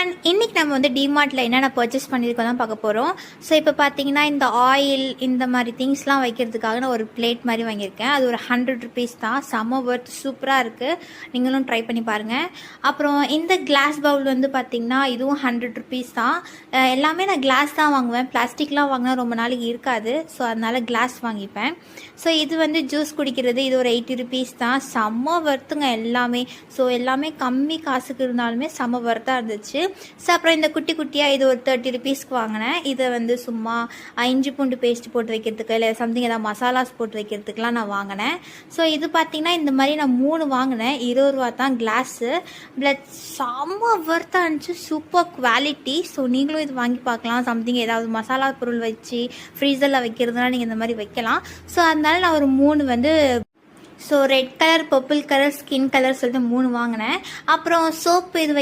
And இன்றைக்கி நம்ம வந்து டிமார்ட்டில் என்னென்ன பர்ச்சேஸ் பண்ணியிருக்கோம் தான் பார்க்க போகிறோம். ஸோ இப்போ பார்த்தீங்கன்னா இந்த ஆயில் இந்த மாதிரி திங்ஸ்லாம் வைக்கிறதுக்காக நான் ஒரு பிளேட் மாதிரி வாங்கியிருக்கேன். அது ஒரு 100 ருபீஸ் தான். செம்ம ஒர்த், சூப்பராக இருக்குது. நீங்களும் ட்ரை பண்ணி பாருங்கள். அப்புறம் இந்த கிளாஸ் பவுல் வந்து பார்த்திங்கன்னா இதுவும் 100 ருபீஸ் தான். எல்லாமே நான் கிளாஸ் தான் வாங்குவேன். பிளாஸ்டிக்லாம் வாங்கினா ரொம்ப நாளைக்கு இருக்காது. ஸோ அதனால் கிளாஸ் வாங்கிப்பேன். ஸோ இது வந்து ஜூஸ் குடிக்கிறது, இது ஒரு 80 ருபீஸ் தான். செம்ம ஒர்த்துங்க எல்லாமே. ஸோ எல்லாமே கம்மி காசுக்கு இருந்தாலுமே செம்ம ஒர்த்தாக இருந்துச்சு. ஸோ அப்புறம் இந்த குட்டி குட்டியாக இது ஒரு 30 ருபீஸ்க்கு வாங்கினேன். இதை வந்து சும்மா இஞ்சி பூண்டு பேஸ்ட் போட்டு வைக்கிறதுக்கு, இல்லை சம்திங் ஏதாவது மசாலாஸ் போட்டு வைக்கிறதுக்குலாம் நான் வாங்கினேன். ஸோ இது பார்த்திங்கன்னா இந்த மாதிரி நான் 3 வாங்கினேன். 20 ரூபா தான் கிளாஸு. பட் செம்ம ஒர்த்தாக இருந்துச்சு, சூப்பர் குவாலிட்டி. ஸோ நீங்களும் இது வாங்கி பார்க்கலாம். சம்திங் ஏதாவது மசாலா பொருள் வச்சு ஃப்ரீசரில் வைக்கிறதுனா நீங்கள் இந்த மாதிரி வைக்கலாம். ஸோ அதனால நான் ஒரு 3 வந்து so red colour, purple colour, skin colour சொல்லிட்டு 3 வாங்கினேன். அப்புறம் சோப்பு இது